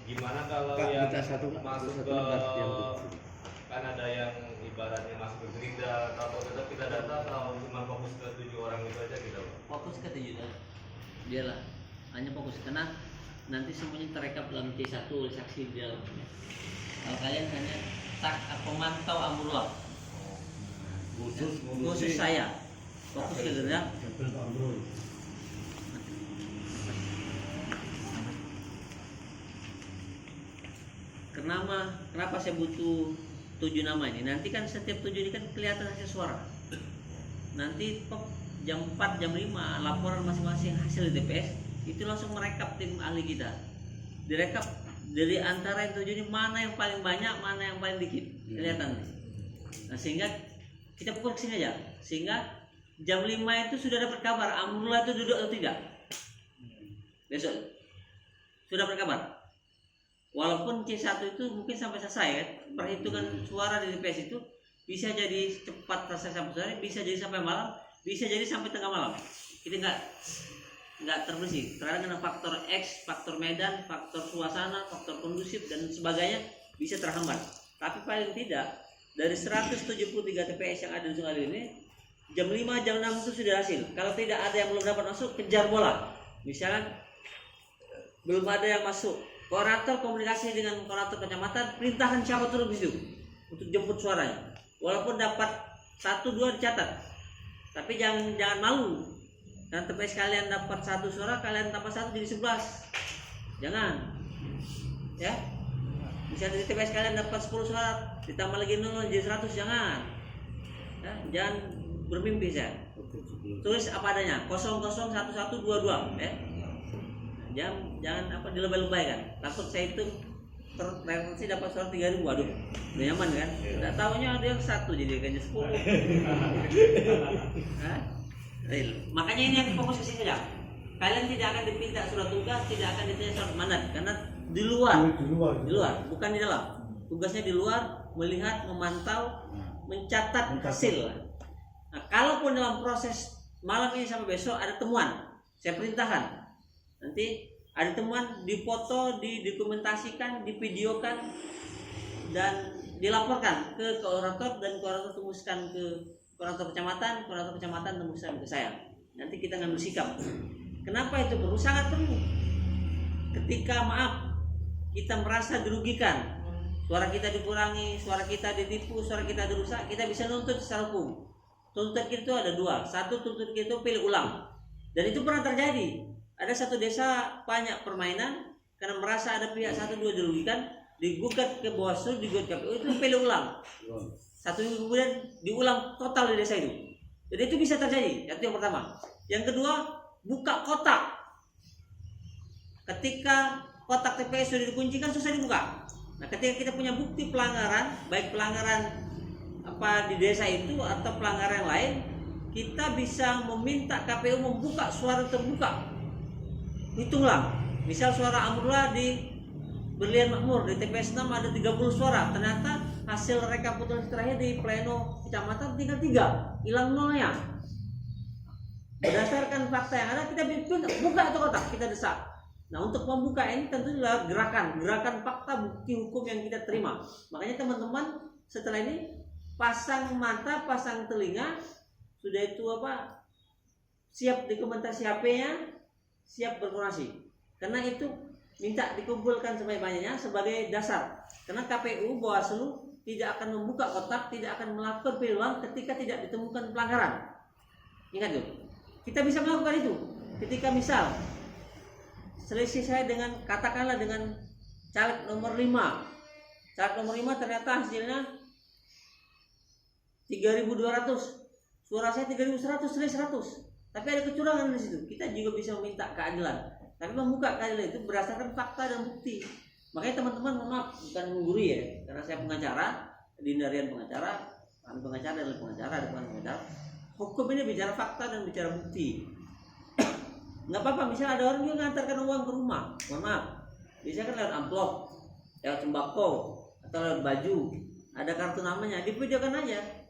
Gimana kalau Kak, yang minta satu, masuk satu ke lembar yang kan ada yang ibaratnya masuk ke Gerindra atau tetap kita data atau cuma fokus ke 7 orang itu aja gitu Pak? Fokus ke 7 biarlah hanya fokus karena nanti semuanya terekap dalam C1 oleh saksi di dalamnya. Kalau kalian hanya pemantau amrullah khusus saya fokus ke Gerindra. Kenapa saya butuh 7 nama ini? Nanti kan setiap 7 ini kan kelihatan hasil suara. Nanti jam 4, jam 5 laporan masing-masing hasil di TPS itu langsung merekap tim ahli kita. Direkap dari antara yang 7 ini mana yang paling banyak, mana yang paling dikit. Kelihatan nih. Nah, sehingga kita pukul kesini aja. Sehingga jam 5 itu sudah dapat kabar amrullah itu duduk atau tidak. Besok sudah berkabar. Walaupun C1 itu mungkin sampai selesai kan, perhitungan suara di TPS itu bisa jadi cepat selesai sampai sore, bisa jadi sampai malam, bisa jadi sampai tengah malam. Kita nggak terbersih. Karena faktor X, faktor medan, faktor suasana, faktor kondusif dan sebagainya bisa terhambat. Tapi paling tidak dari 173 TPS yang ada di Sungai ini, jam 5, jam 6 itu sudah hasil. Kalau tidak ada yang belum dapat masuk, kejar bola. Misalnya belum ada yang masuk, koordinator komunikasi dengan koordinator kecamatan, perintahkan siapa turun di situ untuk jemput suaranya. Walaupun dapat 1-2 dicatat, tapi jangan malu. Dan TPS kalian dapat 1 suara, kalian tambah 1 jadi 11. Jangan, ya. Bisa di TPS kalian dapat 10 suara, ditambah lagi 0 jadi 100, jangan. Ya, jangan bermimpi saya. Tulis apa adanya, 001122, ya. Jangan apa dilebay-lebaykan. Takut saya itu terreferensi dapat suara 3.000, waduh, udah nyaman kan? Tidak tahunya ada yang 1 jadi kayaknya 10. Makanya ini yang fokus ke sini aja. Kalian tidak akan diminta surat tugas, tidak akan ditanya surat mandat karena di luar, bukan di dalam. Tugasnya di luar, melihat, memantau, mencatat hasil. Nah, kalaupun dalam proses malam ini sampai besok ada temuan, saya perintahkan. Nanti ada temuan difoto, didokumentasikan, divideokan dan dilaporkan ke koordinator dan koordinator tembuskan ke koordinator kecamatan tembuskan ke saya. Nanti kita ngambil sikap. Kenapa itu perlu? Sangat perlu. Ketika kita merasa dirugikan, suara kita dikurangi, suara kita ditipu, suara kita dirusak, kita bisa nuntut secara hukum. Tuntut itu ada 2. Satu, tuntut itu pilih ulang. Dan itu pernah terjadi. Ada satu desa banyak permainan karena merasa ada pihak 1-2 dirugikan, digugat ke Bawaslu, digugat KPU, itu pilih ulang. 1 minggu kemudian diulang total di desa itu. Jadi itu bisa terjadi. Itu yang pertama. Yang kedua, buka kotak. Ketika kotak TPS sudah dikuncikan, susah dibuka. Nah, ketika kita punya bukti pelanggaran, baik pelanggaran apa di desa itu atau pelanggaran yang lain, kita bisa meminta KPU membuka suara terbuka. Hitunglah, misal suara amrullah di Berlian Makmur di TPS 6 ada 30 suara, ternyata hasil rekapitulasi terakhir di pleno kecamatan tinggal 3, hilang 0-nya. Berdasarkan fakta yang ada, kita buka itu kotak, kita desak. Nah, untuk membuka ini tentu adalah gerakan fakta bukti hukum yang kita terima. Makanya teman-teman setelah ini pasang mata, pasang telinga, sudah itu apa? Siap dokumentasi HP-nya, siap berkoordinasi. Karena itu minta dikumpulkan sebanyak-banyaknya sebagai dasar. Karena KPU Bawaslu tidak akan membuka kotak, tidak akan melakukan pilihan ketika tidak ditemukan pelanggaran. Ingat tuh, kita bisa melakukan itu. Ketika misal selisih saya dengan katakanlah dengan caleg nomor 5. Caleg nomor 5 ternyata hasilnya 3.200. Suara saya 3.100, selisih 100. Tapi ada kecurangan di situ. Kita juga bisa meminta keadilan. Tapi membuka keadilan itu berdasarkan fakta dan bukti. Makanya teman-teman, maaf, bukan menggurui ya, karena saya pengacara, di Darian pengacara, kami pengacara adalah pengacara, ada pengacara. Hukum ini bicara fakta dan bicara bukti. Nggak apa-apa, misalnya ada orang juga ngantarkan uang ke rumah, mohon maaf, biasanya kan lewat amplop, lewat sembako, atau lewat baju, ada kartu namanya, divideokan aja.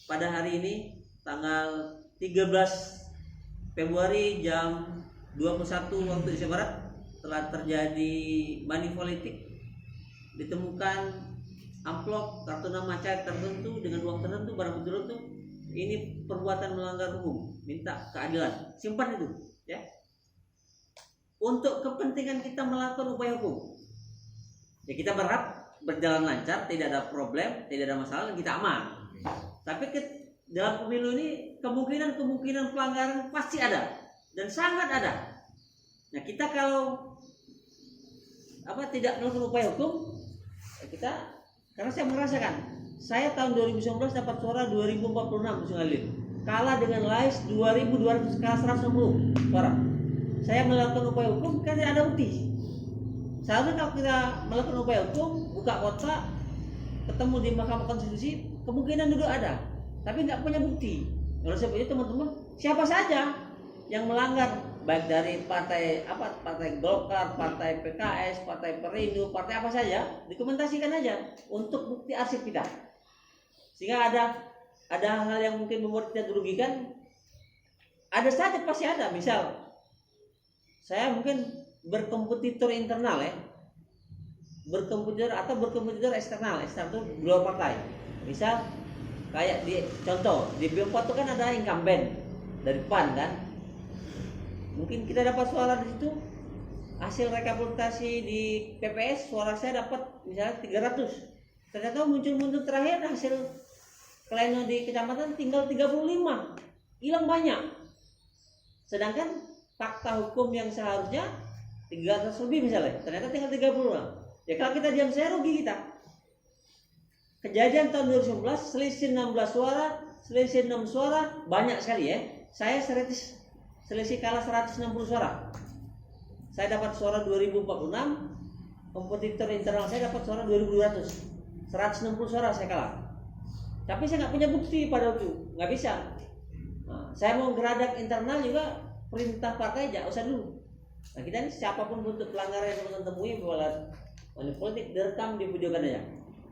Pada hari ini tanggal 13 Februari jam 21 waktu Indonesia Barat telah terjadi money politik, ditemukan amplop kartu nama cair tertentu dengan uang tertentu, barang bukti tertentu. Ini perbuatan melanggar hukum, minta keadilan, simpan itu ya, untuk kepentingan kita melakukan upaya hukum ya. Kita berharap berjalan lancar, tidak ada problem, tidak ada masalah, kita aman. Tapi dalam pemilu ini kemungkinan pelanggaran pasti ada dan sangat ada. Nah, kita kalau tidak melakukan upaya hukum, kita, karena saya merasakan, saya tahun 2019 dapat suara 2046 mengalir, kalah dengan Lais 2200, kalah 160 suara. Saya melakukan upaya hukum karena ada bukti. Seharusnya kalau kita melakukan upaya hukum, buka kotak, ketemu di Mahkamah Konstitusi, kemungkinan duduk ada, tapi nggak punya bukti. Oleh sebab itu teman-teman, siapa saja yang melanggar, baik dari partai Golkar, partai PKS, partai Perindo, partai apa saja, dokumentasikan aja untuk bukti arsip kita. Sehingga ada hal yang mungkin membuat kita dirugikan, ada saja pasti ada. Misal saya mungkin berkompetitor internal ya, berkompetitor eksternal itu dua partai. Misal kayak contoh di B4 itu kan ada incumbent dari PAN kan, mungkin kita dapat suara di situ, hasil rekapitulasi di PPS suara saya dapat misalnya 300, ternyata muncul terakhir hasil pleno di kecamatan tinggal 35, hilang banyak. Sedangkan fakta hukum yang seharusnya 300 lebih misalnya, ternyata tinggal 30. Ya kalau kita diam saya rugi kita. Kejadian tahun 2011 selisih 16 suara, selisih 6 suara banyak sekali ya. Saya selisih kalah 160 suara. Saya dapat suara 2046, kompetitor internal saya dapat suara 2200. 160 suara saya kalah. Tapi saya nggak punya bukti pada waktu, nggak bisa. Nah, saya mau geradak internal juga perintah partai jangan usah dulu. Nah, kita ini siapapun bentuk pelanggaran yang teman-teman temui oleh politik direkam divideokan aja.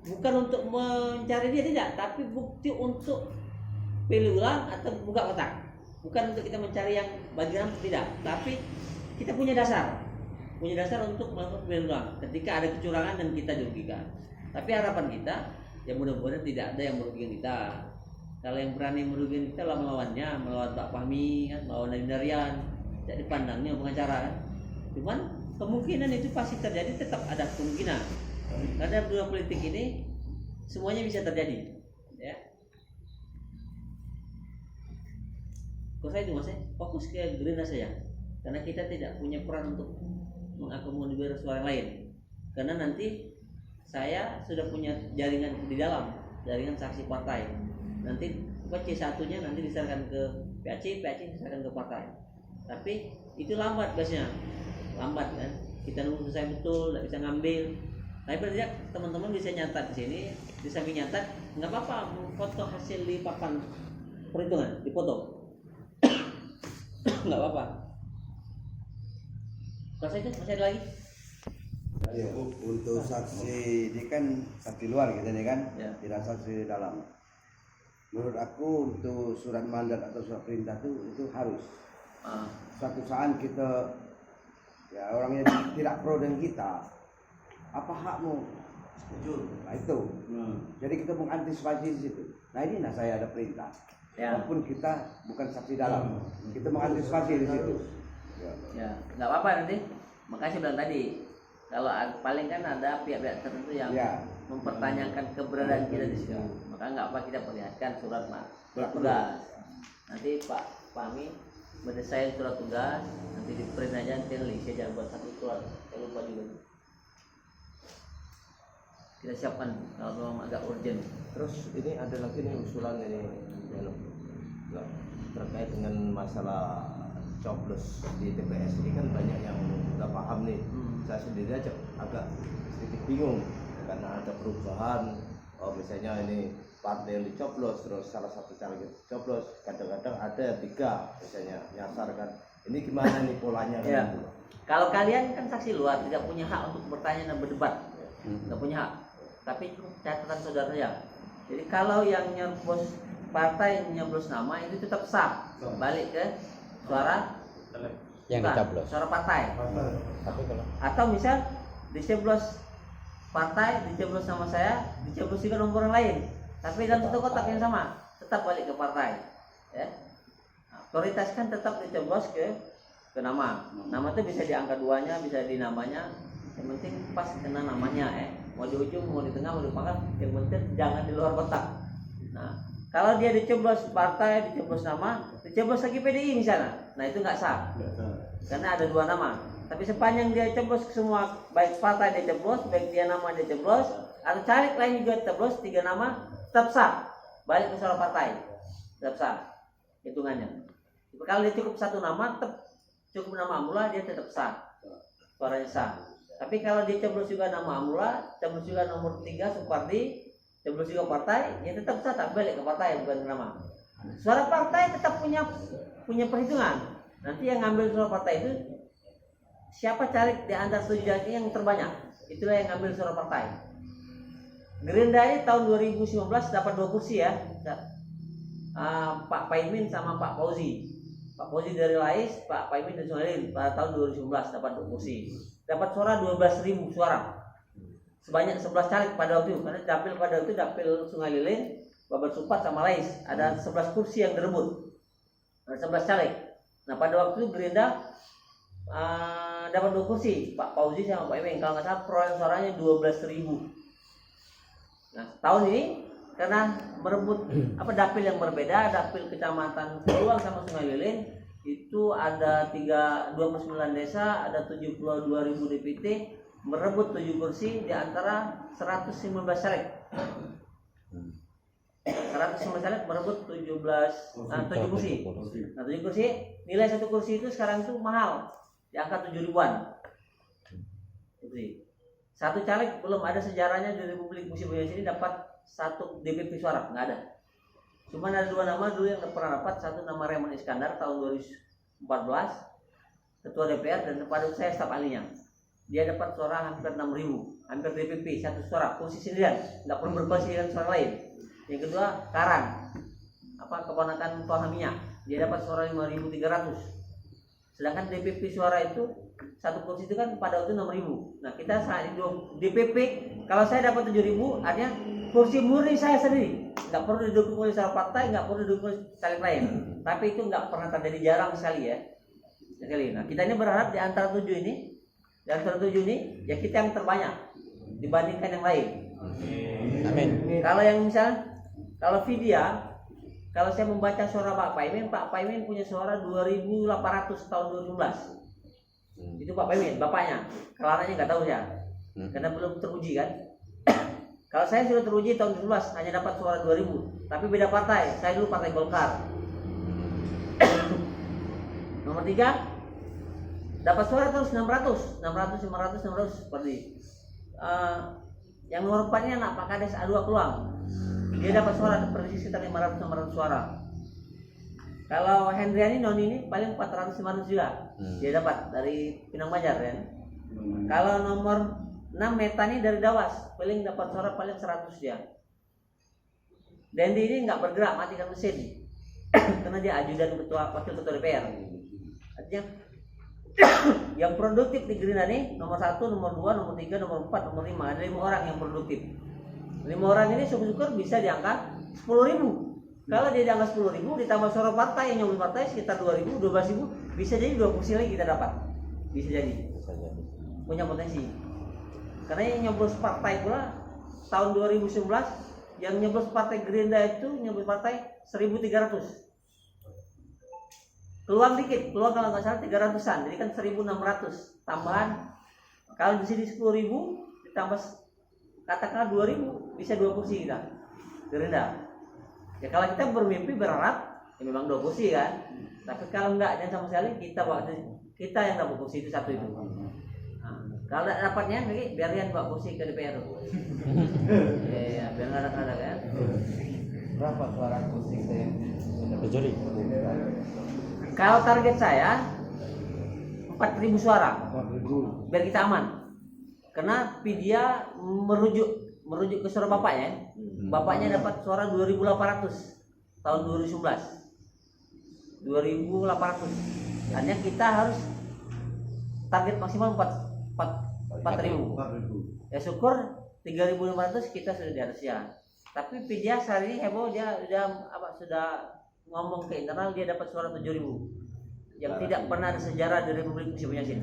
Bukan untuk mencari dia tidak, tapi bukti untuk pilih ulang atau buka kotak. Bukan untuk kita mencari yang bagian tidak, tapi kita punya dasar untuk melakukan pilih ulang ketika ada kecurangan dan kita dirugikan. Tapi harapan kita ya mudah-mudahan tidak ada yang merugikan kita. Kalau yang berani merugikan kita lah melawan Pak Fahmi kan, melawan Darian, jadi pandangnya pengacara kan. Cuman kemungkinan itu pasti terjadi, tetap ada kemungkinan. Karena dunia politik ini semuanya bisa terjadi ya. Kalau saya itu mas, fokus ke Gerindra saja, karena kita tidak punya peran untuk mengakomodir suara lain. Karena nanti saya sudah punya jaringan di dalam, jaringan saksi partai. Nanti C1-nya nanti diserahkan ke PAC diserahkan ke partai. Tapi itu lambat biasanya, lambat kan. Kita nunggu selesai betul, tidak bisa ngambil. Tapi berarti teman-teman bisa nyatat di sini, di samping nyatat, nggak apa-apa, foto hasil di papan perhitungan, dipoto, nggak apa-apa. Kalau itu masih ada lagi? Ya, untuk saksi ini kan saksi luar gitu nih kan, ya. Tidak saksi dalam. Menurut aku untuk surat mandat atau surat perintah itu harus. Suatu saat kita ya orangnya tidak pro dengan kita, apa hakmu? Setuju. Nah itu. Jadi kita mengantisipasi di situ. Nah ini saya ada perintah. Ya. Walaupun kita bukan saksi dalam, kita mengantisipasi di situ. Ya, nggak apa-apa nanti. Makanya saya bilang tadi, kalau paling kan ada pihak-pihak tertentu yang mempertanyakan keberadaan kita di sini. Maka nggak apa kita perlihatkan surat tugas. Nanti Pak Fahmi mendesain surat tugas, nanti di print aja, nanti saya jangan buat satu surat. Saya lupa juga. Kita siapkan kalau memang agak urgent. Terus ini ada lagi nih usulan ini terkait dengan masalah coblos di TPS ini kan banyak yang nggak paham nih. Saya sendiri aja agak sedikit bingung karena ada perubahan. Misalnya ini partai yang dicoblos, terus salah satu cara dicoblos, kadang-kadang ada 3 misalnya nyasar kan. Ini gimana nih polanya kan? Ya. Kalau kalian kan saksi luar, tidak punya hak untuk bertanya dan berdebat, nggak punya hak. Tapi catatan saudara ya. Jadi kalau yang nyoblos partai nyoblos nama itu tetap sah, balik ke suara yang Bukan, dicoblos. suara partai. Tapi kalau Atau misal dicoblos partai, dicoblos sama saya, dicoblos juga nomor yang lain, tapi dalam satu kotak yang sama, tetap balik ke partai. Ya. Nah, prioritaskan tetap dicoblos ke nama. Nama itu bisa di angka 2-nya, bisa di namanya. Yang penting pas kena namanya, mau di ujung, mau di tengah, mau di pangkal, yang penting jangan di luar kotak. Nah, kalau dia dicoblos partai, dicoblos nama, dicoblos lagi PDI misalnya, nah itu nggak sah, karena ada 2 nama. Tapi sepanjang dia coblos semua, baik partai dia coblos, baik dia nama dia coblos, atau caleg lain juga coblos 3 nama, tetap sah, balik ke suara partai, tetap sah hitungannya. Tapi kalau dia cukup 1 nama, tetap cukup nama Amula, dia tetap sah, suaranya sah. Tapi kalau dia coblos juga nama Amula, coblos juga nomor 3 Supardi, coblos juga partai, ya tetap sah, tak balik ke partai, bukan ke nama. Suara partai tetap punya perhitungan. Nanti yang ngambil suara partai itu siapa caleg di antara 7 caleg yang terbanyak, itulah yang ngambil suara partai. Gerindra ini tahun 2019 dapat 2 kursi ya, Pak Paimin sama Pak Fauzi. Pak Fauzi dari Lais, Pak Paimin dari Sungai Lilin. Pada tahun 2019 dapat 2 kursi. Dapat suara 12.000 suara. Sebanyak 11 caleg pada waktu itu, karena dapil pada waktu itu dapil Sungai Lilin, Babat Supat sama Lais, ada 11 kursi yang direbut. Ada 11 caleg. Nah, pada waktu itu Gerindra dapat 2 kursi, Pak Fauzi sama Pak Paimin. Kalau nggak salah perolehan suaranya 12.000. Nah, tahun ini karena merebut dapil yang berbeda, dapil kecamatan Peluang sama Sungai Lilin itu ada 29 desa, ada 72.000 DPT, merebut 7 kursi di antara 115 caleg. 115 caleg merebut 7 kursi. Nah, 7 kursi, nilai 1 kursi itu sekarang itu mahal, di angka 7 ribuan. Satu caleg belum ada sejarahnya di Republik Muslim Indonesia ini dapat 1 DPP suara, nggak ada. Cuma ada 2 nama dulu yang pernah dapat, satu nama Raymond Iskandar tahun 2014, ketua DPR, dan pada saya staf ahlinya. Dia dapat suara hampir 6.000, hampir DPP 1 suara, kursi sendirian, nggak perlu berkoalisi dengan suara lain. Yang kedua Karan, keponakan Tohaminya, dia dapat suara 5.300. Sedangkan DPP suara itu 1 kursi itu kan pada waktu 6.000. Nah, kita saat ini DPP, kalau saya dapat 7.000, artinya kursi murni saya sendiri, nggak perlu didukung oleh suara partai, nggak perlu didukung oleh caleg lain. Tapi itu nggak pernah terjadi, jarang sekali ya. Nah, kita ini berharap di antara 7 ini, ya kita yang terbanyak dibandingkan yang lain. Amin. Kalau yang kalau Vidya, kalau saya membaca suara Pak Paimin punya suara 2.800 tahun 2012. Itu Pak Paimin, bapaknya. Kalau anaknya nggak tahu ya, karena belum teruji kan. Kalau saya sudah teruji tahun 2012, hanya dapat suara 2.000. Tapi beda partai, saya dulu partai Golkar. Nomor 3, dapat suara terus 600, 500 seperti. Yang nomor 4-nya anak Pak Kades A2 Keluang. Dia dapat suara persis sekitar 500 suara. Kalau Hendriani non ini paling 400-500 juga. Dia dapat dari Pinang Banjar kan. Kalau nomor 6 Metani dari Dawas, paling dapat suara paling 100 dia. Dendi ini nggak bergerak, matikan mesin. Karena dia ajudan wakil ketua DPR. Artinya yang produktif di Gerindra nih nomor 1, nomor 2, nomor 3, nomor 4, nomor 5. Ada 5 orang yang produktif. 5 orang ini syukur-syukur bisa di angka 10.000. Kalau dia di angka 10.000 ditambah suara partai yang nyoblos partai sekitar 2.000, 12.000, bisa jadi 2 kursi lagi kita dapat. Bisa jadi. Punya potensi. Karena yang nyoblos partai pula tahun 2019 yang nyoblos partai Gerindra itu nyoblos partai 1.300. Keluar dikit, keluar kalau nggak salah 300-an, jadi kan 1.600 tambahan. Kalau di sini 10.000 ditambah katakanlah 2.000, bisa 2 kursi kita Gerindra. Ya kalau kita bermimpi berharap ya memang 2 kursi kan. Tapi kalau enggak dan sama sekali kita yang dapat kursi itu 1 itu. Nah, kalau tidak dapatnya lagi biarin bawa kursi ke DPR. Ya, biar nggak ada kan. Berapa suara kursi saya? Kejuri. Kalau target saya 4.000 suara, biar kita aman. Karena Vidya merujuk ke suara bapaknya. Bapaknya dapat suara 2.800 tahun 2019. 2.800. Artinya kita harus target maksimal 4.000. Ya syukur 3.500 kita sudah di atas ya. Tapi Pidias hari ini heboh, dia sudah ngomong ke internal dia dapat suara 7.000 yang tidak pernah ada sejarah di Republik Musim Yasin.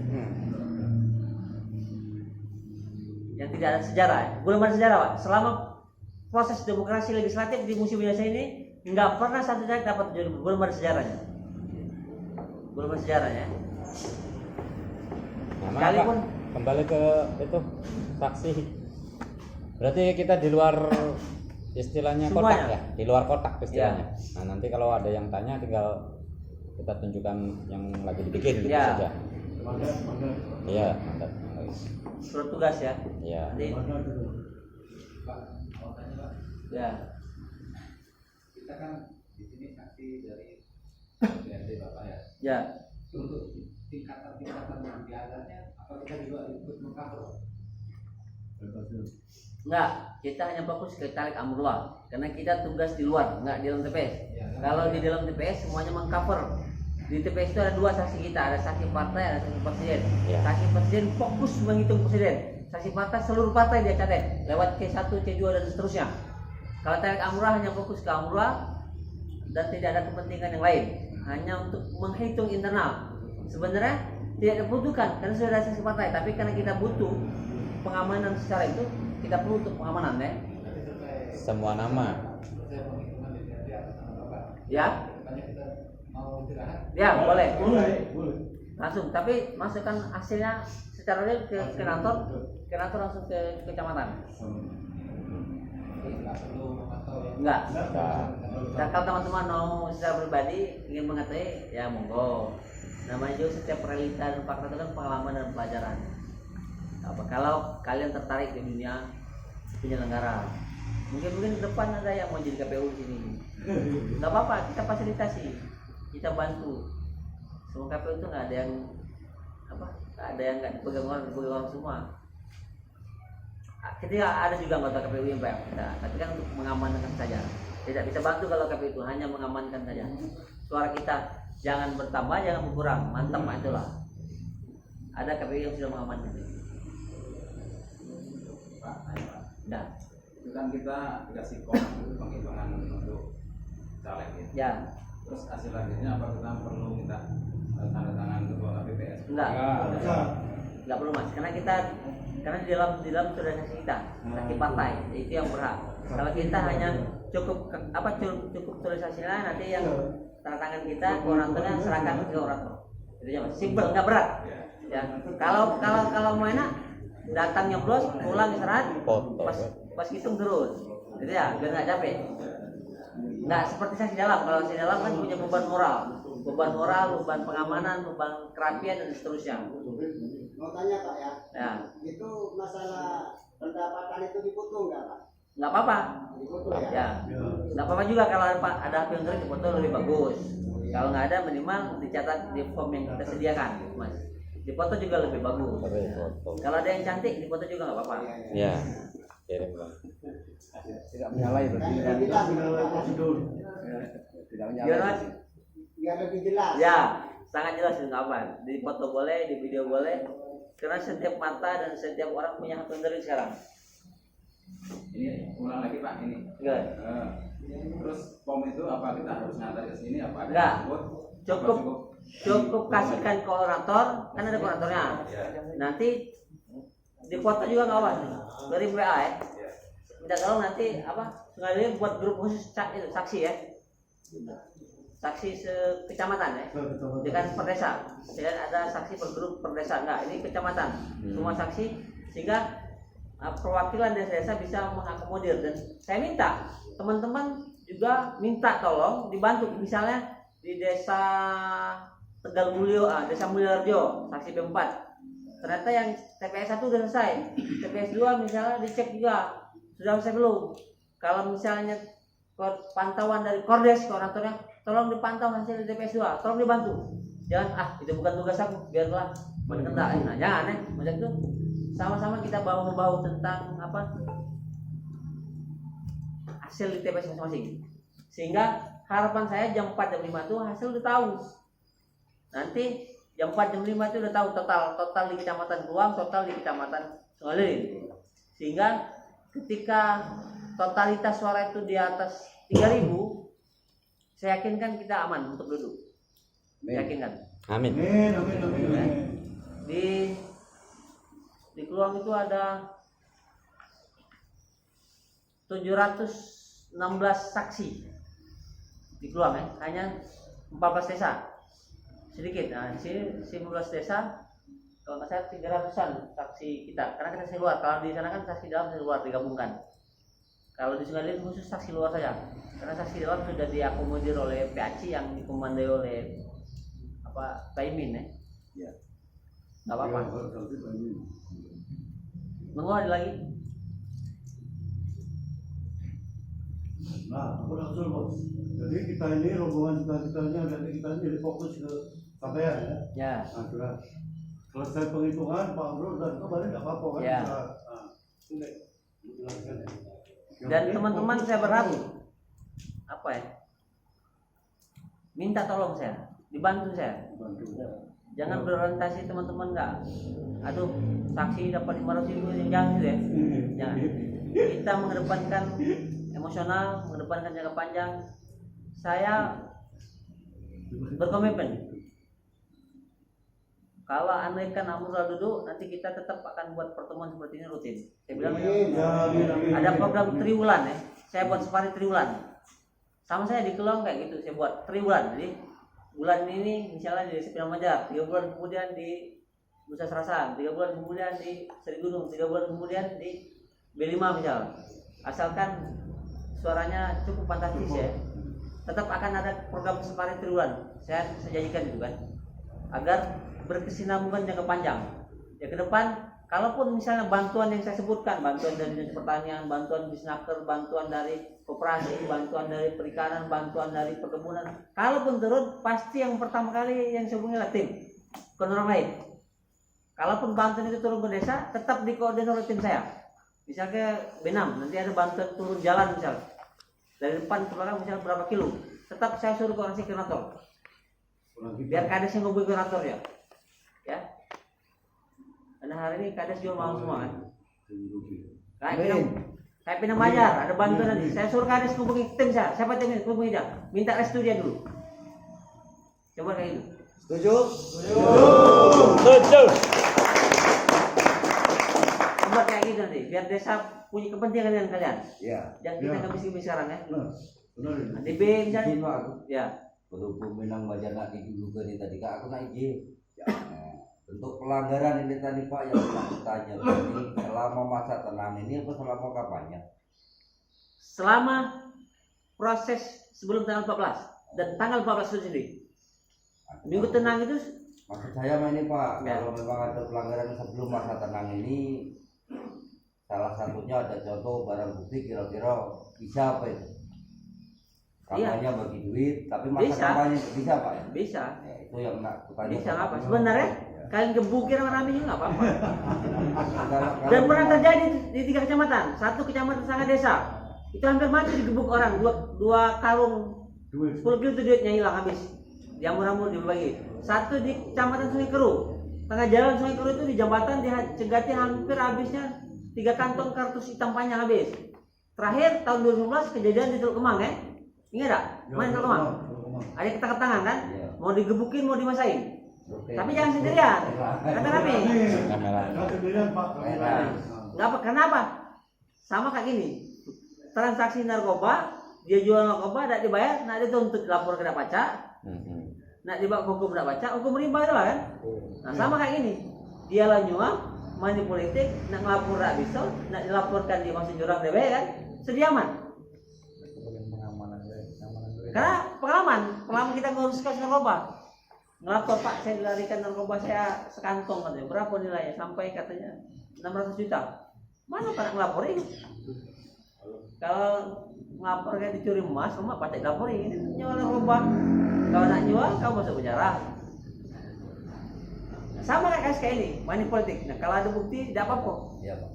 Yang tidak ada sejarah, belum ada sejarah Pak. Selama proses demokrasi legislatif di Musim Yasin ini nggak pernah satu daerah dapat 7.000, belum ada sejarahnya. Belum ada sejarahnya. Nah, Sekalipun Pak, kembali ke itu saksi. Berarti kita di luar istilahnya Semuanya. kotak ya, di luar kotak istilahnya. Nah nanti kalau ada yang tanya tinggal kita tunjukkan yang lagi dibikin gitu Ya. saja. Iya, mandat. surat tugas ya. Iya. Jadi, ya. Kita kan di sini saksi dari BNT Bapak ya. Ya. Untuk tingkatan-tingkatan yang di atasnya, apa kita juga ikut mengcover? Enggak, kita hanya fokus ke tarik amrullah karena kita tugas di luar, enggak di dalam TPS. Kalau di dalam TPS semuanya mengcover. Di TPS itu ada dua saksi kita, ada saksi partai, ada saksi presiden. Ya. Saksi presiden fokus menghitung presiden. Saksi partai seluruh partai dia catat lewat C1, C2 dan seterusnya. Kalau tarik amrullah hanya fokus ke amrullah dan tidak ada kepentingan yang lain, hanya untuk menghitung internal. Sebenarnya tidak dibutuhkan karena sudah ada saksi partai, tapi karena kita butuh pengamanan secara itu, kita perlu untuk pengamanan ya. Semua nama. Ya. Ya boleh. Langsung, tapi masukkan hasilnya secara real ke kantor langsung ke kecamatan. Enggak. Nah, kalau teman-teman mau secara pribadi ingin mengetahui, ya monggo. Namanya juga setiap realita dan fakta itu kan pengalaman dan pelajaran. Apa kalau kalian tertarik di dunia penyelenggara, mungkin ke depan ada yang mau jadi KPU di sini. Nggak apa-apa, kita fasilitasi, kita bantu. Semua KPU itu nggak ada yang nggak dipegang orang semua. Ketika ada juga anggota KPU yang banyak kita, tapi kan untuk mengamankan saja. Tidak bisa bantu kalau KPU itu hanya mengamankan saja. Suara kita jangan bertambah, jangan berkurang. Mantap Pak, itulah. Ada KPU yang sudah mengamankan. Pak, Nah, itu kan kita dikasih penghitungan untuk caleg ya. ya, Terus hasil akhirnya apa kita perlu minta tanda tangan ketua KPPS? enggak perlu Mas, karena di dalam sudah saksi kita, saksi partai, itu yang berhak. Kalau kita hanya cukup tulisasinya, nanti yang tanda tangan kita korantornya serahkan ke orator. Itu aja Mas, simpel, nggak berat. Ya, kalau mau enak datang nyoblos, pulang istirahat, pas hitung terus, gitu ya, biar nggak capek. Nggak seperti saksi dalam. Kalau saksi dalam kan punya beban moral, beban pengamanan, beban kerapian dan seterusnya. Mau tanya Pak ya, Ya, itu masalah pendapatan itu diputung nggak Pak? nggak apa-apa. Diputung ya? Ya, nggak apa-apa juga kalau ada filter di foto lebih bagus. Kalau nggak ada minimal dicatat di form yang kita sediakan, Mas. Di foto juga lebih bagus. Kalau ada yang cantik di foto juga nggak apa-apa. Ya. Kirim Bang. Tidak menyalahi berarti. Tidak menyalahi prosedur. Tidak Gimana menyalahi. Mas? Biar lebih jelas. Ya, sangat jelas itu nggak apa. Di foto boleh, di video boleh. Karena setiap mata dan setiap orang punya hak sendiri sekarang. Ini ulang lagi Pak ini. Enggak. Terus form itu apa kita harus ngantar ke sini apa? Enggak. Cukup. Cukup kasihkan ke orator, kan ada koordinatornya. Nanti di foto juga nggak apa, dari WA ya. Minta tolong nanti sengaja buat grup khusus saksi ya. Saksi kecamatan ya. Dengan per desa. Tidak ada saksi per grup per desa, enggak. Ini kecamatan. Semua saksi sehingga perwakilan desa-desa bisa mengakomodir. Dan saya minta teman-teman juga minta tolong dibantu, misalnya di desa Tegal Mulyo, desa Mulyorejo, saksi B4. Ternyata yang TPS 1 udah selesai, TPS 2 misalnya dicek juga sudah selesai belum. Kalau misalnya pantauan dari Kordes koordinatornya, tolong dipantau hasil TPS 2, tolong dibantu. Jangan itu bukan tugas aku, biarlah mengendak. Nah, jangan macam itu. Sama-sama kita bahu-membahu tentang hasil di TPS masing-masing. Sehingga harapan saya jam 4 jam 5 itu hasil udah tahu. Nanti jam 4 jam 5 itu udah tahu total di kecamatan Kluang, total di kecamatan Sungai Lilin. Sehingga ketika totalitas suara itu di atas 3.000, saya yakinkan kita aman untuk duduk. Yakinkan. Amin. Di Kluang itu ada 716 saksi di Kluang ya, hanya 14 desa sedikit. Nah, di sini 15 desa, kalau nggak salah 300-an saksi kita, karena kita saksi luar. Kalau di sana kan saksi dalam, saksi luar digabungkan. Kalau di Sungai Lilin khusus saksi luar saja, karena saksi dalam sudah diakomodir oleh PACI yang dikomandoi oleh Taimin ya. Ya. Nggak apa-apa. Monggo ada lagi. Nah, aku langsung bos. Jadi kita ini rombongan kita-kitanya dan kita ini fokus ke sampean ya. Ya. Nah, sudah selesai penghitungan Pak Bro dan kembali nggak apa-apa kan? Ya. Nah, ini dijelaskan ya. Dan teman-teman saya berharap apa ya? Minta tolong saya, dibantu saya. Bantu. Jangan berorientasi teman-teman nggak. Aduh, saksi dapat 500.000 jangan gitu ya. Jangan. Kita mengedepankan emosional, mengedepankan jangka panjang. Saya berkomitmen. Kalau andaikan Amrullah duduk, nanti kita tetap akan buat pertemuan seperti ini rutin. Saya bilang ada program triwulan ya. Saya buat safari triwulan. Sama saya di Kluang kayak gitu, saya buat triwulan. Jadi bulan ini misalnya di Desa Pinang-Majar, 3 bulan kemudian di Nusa Serasan, 3 bulan kemudian di Seri Gunung, 3 bulan kemudian di B5 misal. Asalkan suaranya cukup fantastis ya. Tetap akan ada program safari triwulan. Saya janjikan itu kan. Agar berkesinambungan jangka panjang. Ya ke depan, kalaupun misalnya bantuan yang saya sebutkan, bantuan dari Dinas Pertanian, bantuan di Snaker, bantuan dari koperasi, bantuan dari perikanan, bantuan dari perkebunan, kalaupun turun, pasti yang pertama kali yang saya hubungi adalah tim, bukan orang lain. Kalaupun bantuan itu turun ke desa, tetap dikoordinir oleh tim saya. Misalnya B6, nanti ada bantuan turun jalan misalnya, dari depan ke belakang misalnya berapa kilo, tetap saya suruh koordinasi koordinator. Biar kades yang ngubungi koordinator ya. Ya. Karena hari ini kades jual mahal semua kan. Kayak Pinang-Majar, ada bantuan nanti. Saya suruh kades hubungi tim saya. Siapa timnya? Hubungi dia. Minta restu dia dulu. Coba kayak gitu. Setuju? Setuju. Coba kayak gitu nanti. Biar desa punya kepentingan dengan kalian. Ya. Jangan kita kebis-kebis sekarang ya. Benar ini. Nanti B misalnya. Ya. Berhubung Pinang-Majar nak didulukan ini tadi kak aku nak izin. Bentuk pelanggaran ini tadi Pak yang aku tanya ini selama masa tenang ini apa selama kampanye? Selama proses sebelum tanggal 14 dan tanggal 14 itu sendiri. Minggu tenang itu Maksud saya mah ini Pak, ya. kalau memang ada pelanggaran sebelum masa tenang ini, salah satunya ada contoh barang bukti kira-kira bisa apa itu? Kampanye bagi duit, tapi masa Bisa. kampanye bisa Pak ya? bisa. Ya, itu yang nak kutanya. Bisa apa? Sebenarnya kalian gebukir rame juga nggak apa-apa. Kalau- Dan pernah terjadi di 3 kecamatan, 1 kecamatan Sanga Desa itu hampir mati digebuk orang, dua karung Duit. 10 kilo itu duitnya hilang habis, diamur-amur dibagi. 1 di kecamatan Sungai Keru, tengah jalan Sungai Keru itu di jembatan dicegati hampir habisnya 3 kantong kartus hitam panjang habis. Terakhir tahun 2015 kejadian di Teluk Kemang ya, ingat tak? Main Teluk Kemang, ada yang ketangkep tangan kan, Iya. mau digebukin mau dimasain. Oke. Tapi jangan sendirian, rame-rame. Kamera. Nah, sendirian Pak. Nah. Nggak apa, kenapa? Sama kayak gini. Transaksi narkoba, dia jual narkoba, tidak dibayar, nak dituntut lapor ke Dapaca, nak dibawa ke hukum Dapaca, hukum rimba itu lah kan. Nah sama kayak gini. Dia lah nyuap, money politik, nak ngelapor tak bisa, nak dilaporkan dia masuk jurang DB kan, sediaman. Karena pengalaman kita ngurus kasus narkoba. Ngelapor Pak, saya dilarikan narkoba saya sekantong katanya. Berapa nilainya? Sampai katanya 600 juta. Mana pada ngelaporin? Kalau ngelapor kayak dicuri emas, emak pasti laporin. Ini jual narkoba. Kalau nak jual, kamu masuk penjara. Sama kayak kasus kayak ini, money politik. Nah kalau ada bukti, tidak apa-apa. Iya Pak.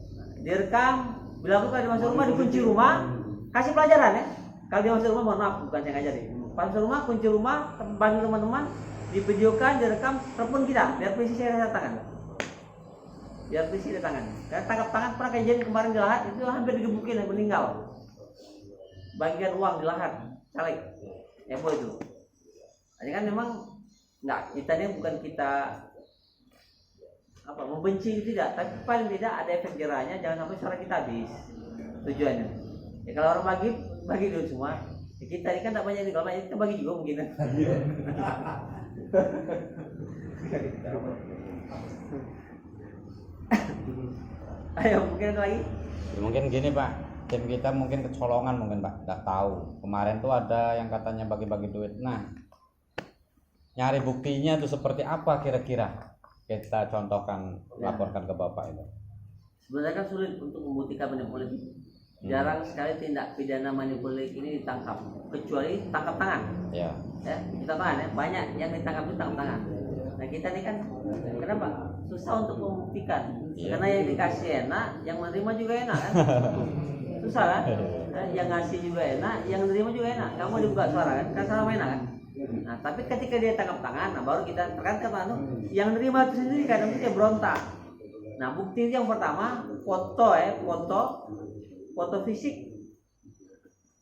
Direkam, dilakukan di masuk rumah, dikunci rumah, kasih pelajaran ya. Kalau dia masuk rumah, mohon maaf, bukan saya ngajarin. Masuk rumah, kunci rumah, bantu teman-teman, divideokan, direkam, telepon kita, biar polisi saya tanda tangan. Biar polisi ada tangan. Karena tangkap tangan pernah kejadian kemarin di Lahat itu hampir digebukin dan meninggal. Bagian uang di Lahat, caleg, Epo itu. Ini kan memang nggak, kita ini bukan kita apa membenci tidak, tapi paling tidak ada efek jerahnya, jangan sampai suara kita habis. Tujuannya. Ya kalau orang bagi dulu semua. Ya, kita ini kan tak banyak, kalau banyak kita bagi juga mungkin. Ayo mungkin ada lagi. Ya, mungkin gini Pak, tim kita mungkin kecolongan mungkin Pak, nggak tahu. Kemarin tuh ada yang katanya bagi-bagi duit. Nah, nyari buktinya tuh seperti apa kira-kira? Kita contohkan, laporkan ke Bapak itu. Sebenarnya kan sulit untuk membuktikan manipulatif. Jarang sekali tindak pidana manipulatif ini ditangkap, kecuali tangkap tangan. Ya. Ya, kita tangan ya, banyak yang ditangkap itu tangkap tangan. Nah kita ini kan kenapa susah untuk membuktikan? Iya. Karena yang dikasih enak, yang menerima juga enak kan? Susah kan? Yang ngasih juga enak, yang menerima juga enak. Kamu dibuka suara kan sama enak kan? Nah tapi ketika dia tangkap tangan, nah baru kita terkadang yang menerima itu sendiri kadang dia berontak. Nah bukti yang pertama foto fisik,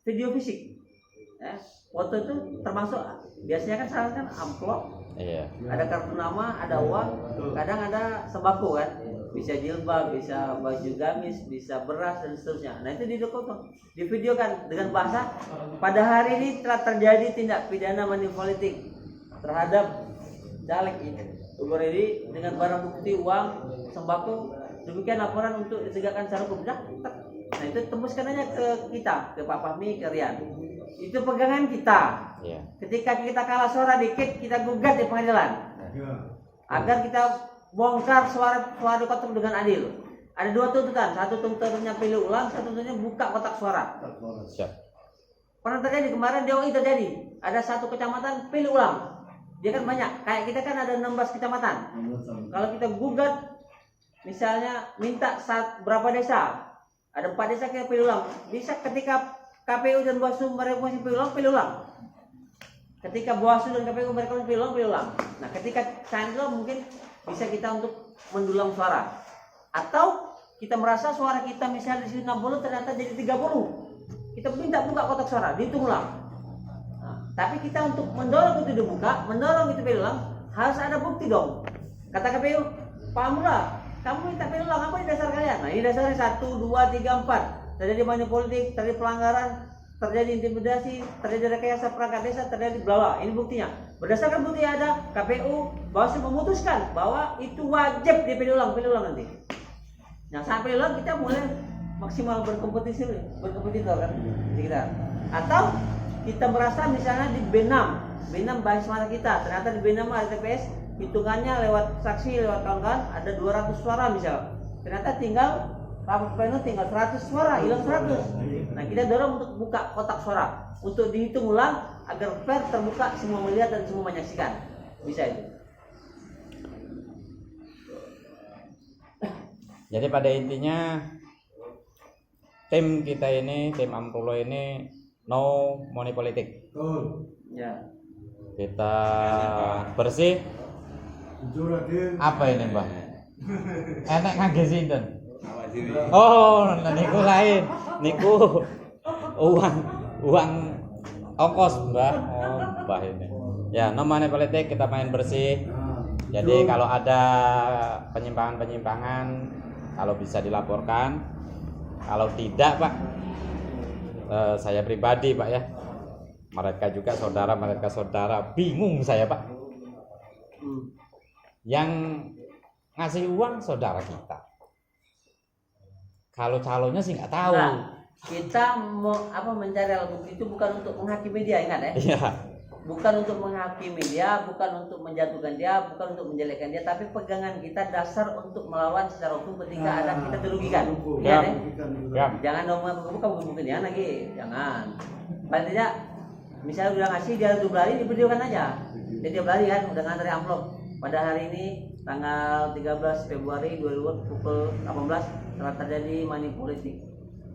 video fisik. Foto itu termasuk biasanya kan salah kan amplop, Iya. ada kartu nama, ada uang, kadang ada sembako kan, bisa jilbab, bisa baju gamis, bisa beras dan seterusnya. Nah itu divideokan dengan bahasa pada hari ini telah terjadi tindak pidana manipulatif terhadap caleg ini dengan barang bukti uang, sembako, demikian laporan untuk ditegakkan secara hukum. Nah itu tembuskan aja ke kita, ke Pak Fahmi, ke Rian. Itu pegangan kita. Iya. Ketika kita kalah suara dikit, kita gugat di pengadilan. Agar kita bongkar suara kotak dengan adil. Ada dua tuntutan, satu tuntutannya pilih ulang, satu tuntutannya buka kotak suara. Siap. Pernah terjadi kemarin DOI terjadi. Ada satu kecamatan pilih ulang. Dia kan banyak, kayak kita kan ada 16 kecamatan. Kalau kita gugat, misalnya minta berapa desa, ada 4 desa kita pilih ulang. Bisa ketika KPU dan Bawaslu mereka pilih ulang. Ketika Bawaslu dan KPU mereka pilih ulang. Nah, ketika Sandro mungkin bisa kita untuk mendulang suara. Atau kita merasa suara kita misalnya di sini 60 ternyata jadi 30. Kita minta buka kotak suara, dihitung ulang. Nah, tapi kita untuk mendorong itu dibuka, mendorong itu pilih ulang, harus ada bukti dong. Kata KPU, Pak Amrullah, kamu minta pilih ulang, apa ini dasar kalian? Nah, ini dasarnya 1, 2, 3, 4. Terjadi manipulatif, terjadi pelanggaran, terjadi intimidasi, terjadi rekayasa perangkat desa, terjadi bla bla. Ini buktinya. Berdasarkan bukti yang ada, KPU Bawaslu memutuskan bahwa itu wajib dipilih ulang nanti. Nah, saat pilih ulang kita mulai maksimal berkompetisi kan di kita. Atau kita merasa misalnya di B6 basis suara kita, ternyata di B6 ada TPS, hitungannya lewat saksi, lewat kawan-kawan ada 200 suara misal. Ternyata tinggal rapat pleno tinggal 100 suara, hilang 100. Nah kita dorong untuk buka kotak suara untuk dihitung ulang agar fair, terbuka, semua melihat dan semua menyaksikan. Bisa itu. Jadi pada intinya tim kita ini, tim Ampulo ini no money politik. Ya. Kita bersih. Apa ini Mbah? Enak ngangge sinten? Oh, niku lain. Niku uang ongkos, Mbah. Oh, Mbah ini. Ya, no money politik, kita main bersih. Jadi kalau ada penyimpangan-penyimpangan, kalau bisa dilaporkan. Kalau tidak, Pak, saya pribadi, Pak ya. Mereka juga saudara, bingung saya, Pak. Yang ngasih uang saudara kita. Kalau calonnya sih nggak tahu. Nah, kita mau mencari alat bukti itu bukan untuk menghakimi dia, ingat ya? Iya. Bukan untuk menghakimi dia, bukan untuk menjatuhkan dia, bukan untuk menjelekkan dia, tapi pegangan kita dasar untuk melawan secara hukum ketika ada kita dirugikan. Ya. Ya. Jangan dong bukan dia lagi, jangan. Paling tidak, misalnya udah ngasih dia berlari, divideokan aja. Dia berlari kan, udah ngantar amplop. Pada hari ini tanggal 13 Februari 2020 pukul 18 telah terjadi manipulatif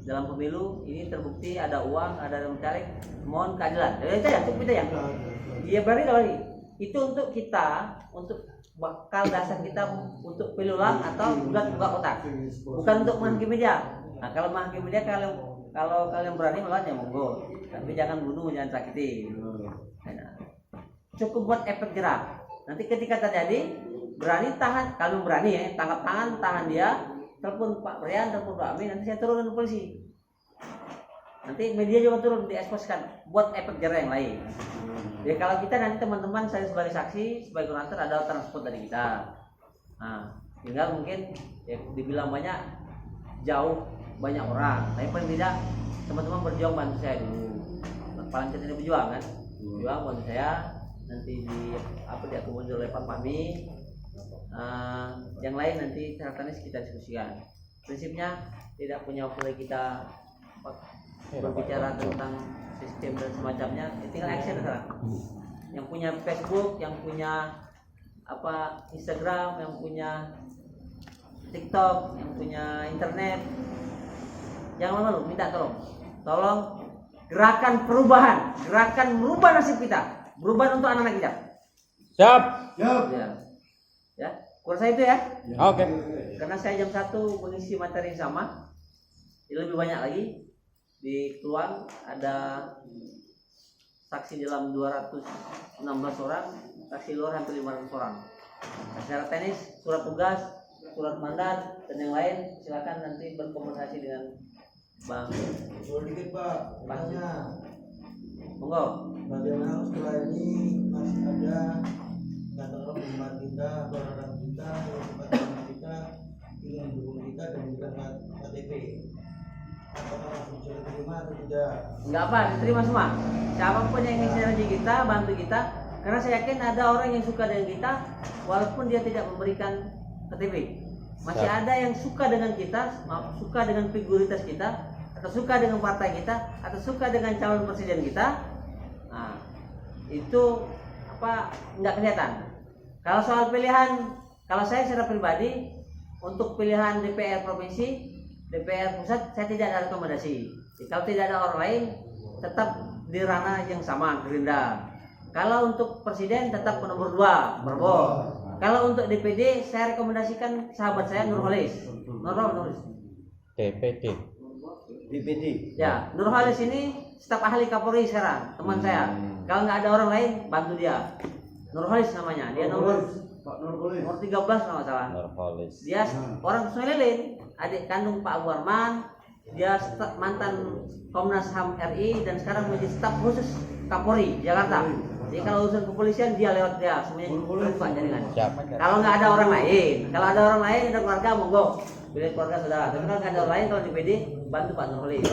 dalam pemilu. Ini terbukti ada uang, ada caleg, mohon keadilan. Itu ya, cukup itu ya. Dia berani lagi. itu untuk kita, untuk bakal dasar kita untuk pilih ulang atau bukan buka kotak, bukan untuk menghakimi dia. Nah, kalau menghakimi dia, kalau kalian berani melawan ya monggo, tapi jangan bunuh, jangan sakiti. Nah, cukup buat efek jerak. Nanti ketika terjadi, berani tahan, kalau berani ya, tangkap tangan, tahan dia, telepon Pak Brian, telepon Pak Amin, nanti saya turun ke polisi. Nanti media juga turun, dieksposkan, buat efek jerak yang lain. Jadi kalau kita nanti teman-teman, saya sebagai saksi, sebagai kurator ada transport dari kita. Nah, tinggal mungkin ya, dibilang banyak, jauh banyak orang, tapi paling tidak teman-teman berjuang bantu saya dulu. Paling tidak berjuang kan, berjuang bantu saya. Nanti diakomodir oleh Pak Fahmi. Yang lain nanti catatannya kita diskusikan. Prinsipnya tidak punya waktu lagi kita berbicara tentang sistem dan semacamnya, tinggal action sekarang. Yang punya Facebook, yang punya Instagram, yang punya TikTok, yang punya internet, jangan malu, minta tolong gerakan perubahan, gerakan merubah nasib kita, berubah untuk anak-anak kita. Siap. Ya, kurasa itu ya. Oke. Karena saya jam 1 mengisi materi yang sama, lebih banyak lagi. Di Kluang ada saksi dalam 216 orang, saksi luar hampir 500 orang. Secara teknis, surat tugas, surat mandat, dan yang lain silakan nanti berkomunikasi dengan Bang. Dikit Pak, tanya Monggo. bagaimana setelah ini masih ada katakanlah penggemar kita, orang kita, teman kita ingin mendukung kita dan juga KTP. Apakah masih bisa diterima atau tidak? Enggak apa, diterima semua. Siapapun yang ingin sinergi kita, bantu kita. Karena saya yakin ada orang yang suka dengan kita, walaupun dia tidak memberikan KTP. Masih ada yang suka dengan kita, suka dengan figuritas kita, atau suka dengan partai kita, atau suka dengan calon presiden kita. Nah, itu nggak kelihatan. Kalau soal pilihan, kalau saya secara pribadi untuk pilihan DPR provinsi, DPR pusat, saya tidak ada rekomendasi. Kalau tidak ada orang lain, tetap di ranah yang sama, Gerindra. Kalau untuk presiden tetap nomor 2, Prabowo. Kalau untuk DPD, saya rekomendasikan sahabat saya Nurholis. DPD. Ya, Nurholis ini staf ahli Kapolri sekarang, teman saya. Kalau nggak ada orang lain, bantu dia. Nurholis namanya, dia nomor 13 kalau nggak salah. Nurholis. Dia orang Sungai Lilin, adik kandung Pak Abu Arman. Dia mantan Komnas HAM RI dan sekarang menjadi staf khusus Kapolri Jakarta. Jadi kalau urusan kepolisian dia lewat dia, semuanya terbuka jaringan. Kalau nggak ada orang lain, kalau ada orang lain, ada keluarga, monggo pilih keluarga saudara. Tapi kalau nggak ada orang lain, kalau di PD bantu Pak Nurholis.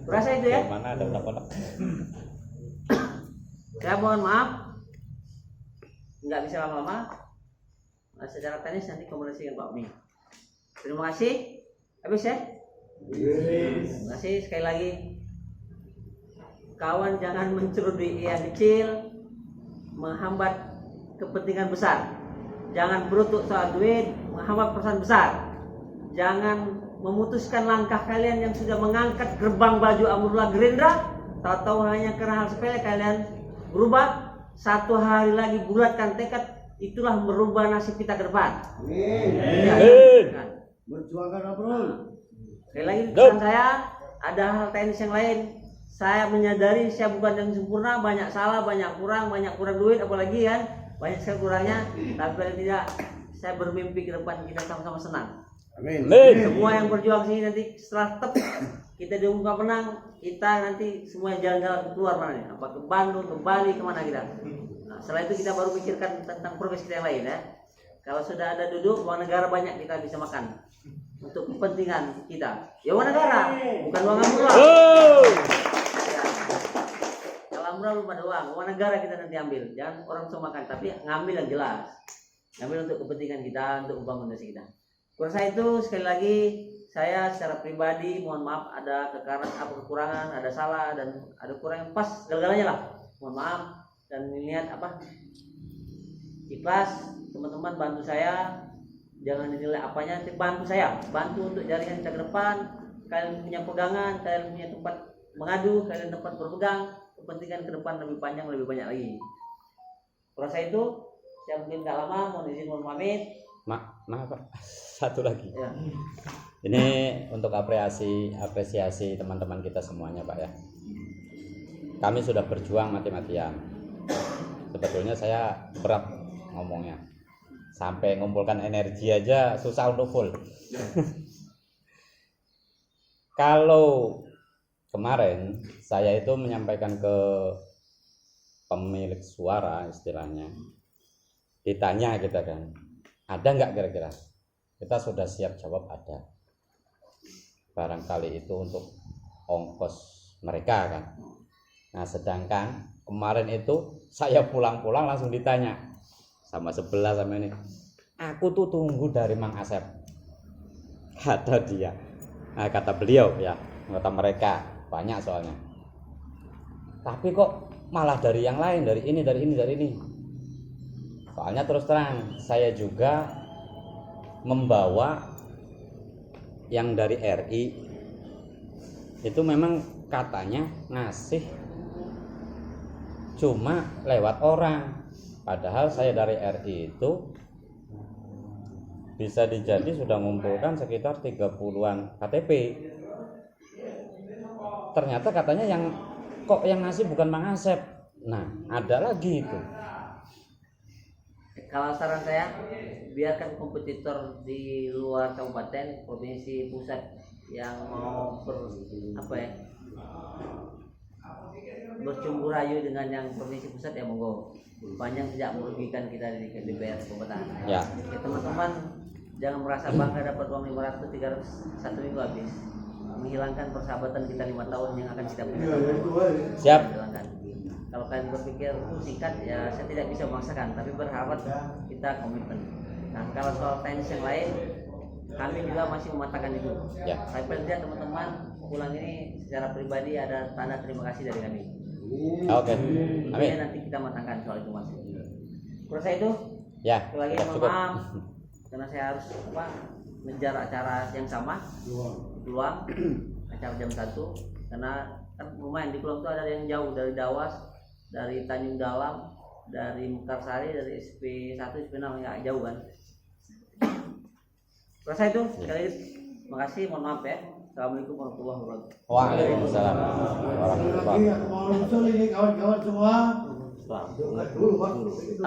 Berasa itu ya? Mana ada unek-unek? Saya mohon maaf, nggak bisa lama-lama. Secara teknis nanti komunikasi dengan Pak Mi. Terima kasih. Habis ya? Terima kasih sekali lagi. Kawan jangan mencerudi yang kecil, menghambat kepentingan besar. Jangan berutuk soal duit, menghambat perusahaan besar. Jangan memutuskan langkah kalian yang sudah mengangkat gerbang baju Amrullah Gerindra, tahu-tahu hanya karena hal sepele kalian berubah. Satu hari lagi bulatkan tekad, itulah merubah nasib kita ke depan. Berjuangkan Aprul. Sekali lagi pesan saya, ada hal teknis yang lain. Saya menyadari saya bukan yang sempurna, banyak salah, banyak kurang duit, apalagi kan banyak sekali kurangnya. Tapi paling tidak, saya bermimpi ke depan kita sama-sama senang. Amin. Semua yang berjuang sini nanti setelah kita diumumkan menang, kita nanti semua jalan-jalan keluar mana nih? Apa ke Bandung, ke Bali, kemana kita? Nah, setelah itu kita baru pikirkan tentang progres kita yang lain ya. Kalau sudah ada duduk, uang negara banyak kita bisa makan untuk kepentingan kita. Ya uang negara, bukan uang Amrullah. Ya. Kalau Amrullah belum ada uang negara kita nanti ambil. Jangan orang semua makan, tapi ngambil yang jelas. Ngambil untuk kepentingan kita, untuk membangun desa kita. Kurasa itu sekali lagi saya secara pribadi mohon maaf ada kekurangan, ada salah dan ada kurang yang pas segala-galanya lah. Mohon maaf dan niat ikhlas teman-teman bantu saya, jangan dinilai apanya, tapi bantu saya, bantu untuk jaringan kita ke depan, kalian punya pegangan, kalian punya tempat mengadu, kalian tempat berpegang, kepentingan ke depan lebih panjang, lebih banyak lagi. Proses itu saya mungkin gak lama, mohon izin, mohon pamit. Maaf Pak, satu lagi. Ya. Ini untuk apresiasi teman-teman kita semuanya Pak ya. Kami sudah berjuang mati-matian. Sebetulnya saya berat ngomongnya. Sampai ngumpulkan energi aja susah untuk full. Kalau kemarin saya itu menyampaikan ke pemilik suara istilahnya, ditanya kita kan, ada nggak kira-kira? Kita sudah siap jawab ada. Barangkali itu untuk ongkos mereka kan. Nah sedangkan kemarin itu saya pulang-pulang langsung ditanya sama sebelah sama ini, aku tuh tunggu dari Mang Asep, kata dia. Nah, kata beliau ya, kata mereka banyak soalnya. Tapi kok malah dari yang lain, dari ini. Soalnya terus terang saya juga membawa yang dari RI itu memang katanya ngasih cuma lewat orang, padahal saya dari RI itu bisa dijadi sudah mengumpulkan sekitar 30-an KTP. Ternyata katanya yang ngasih bukan Mang Asep. Nah, ada lagi itu. Kalau saran saya, biarkan kompetitor di luar kabupaten, provinsi, pusat yang mau bercumbu rayu dengan yang provinsi pusat ya monggo. Banyak tidak merugikan kita di DPR kabupaten. Ya. Teman-teman jangan merasa bangga dapat uang 500, 300 satu minggu habis. Menghilangkan persahabatan kita 5 tahun yang akan kita punya. Siap. Hilangkan. Kalau kalian berpikir singkat ya saya tidak bisa memaksakan, tapi berharap kita komitmen. Nah kalau soal teknis yang lain kami juga masih mematangkan itu. Ya. Tapi paling tidak teman-teman pulang ini secara pribadi ada tanda terima kasih dari kami. Oke. Amin. Nanti kita matangkan soal itu mas. Proses itu Ya. lagi Sudah mohon cukup. maaf karena saya harus ngejar acara yang sama peluang acara jam 1 karena kan lumayan di Peluang itu ada yang jauh dari Dawas, dari Tanjung Dalam, dari Mekarsari, dari SP1, SP6 nggak jauh kan. Proses itu sekali lagi makasih, mohon maaf ya. Assalamualaikum warahmatullahi wabarakatuh. Waalaikumsalam warahmatullahi wabarakatuh. Mau usul ini kawan-kawan semua. Selamat.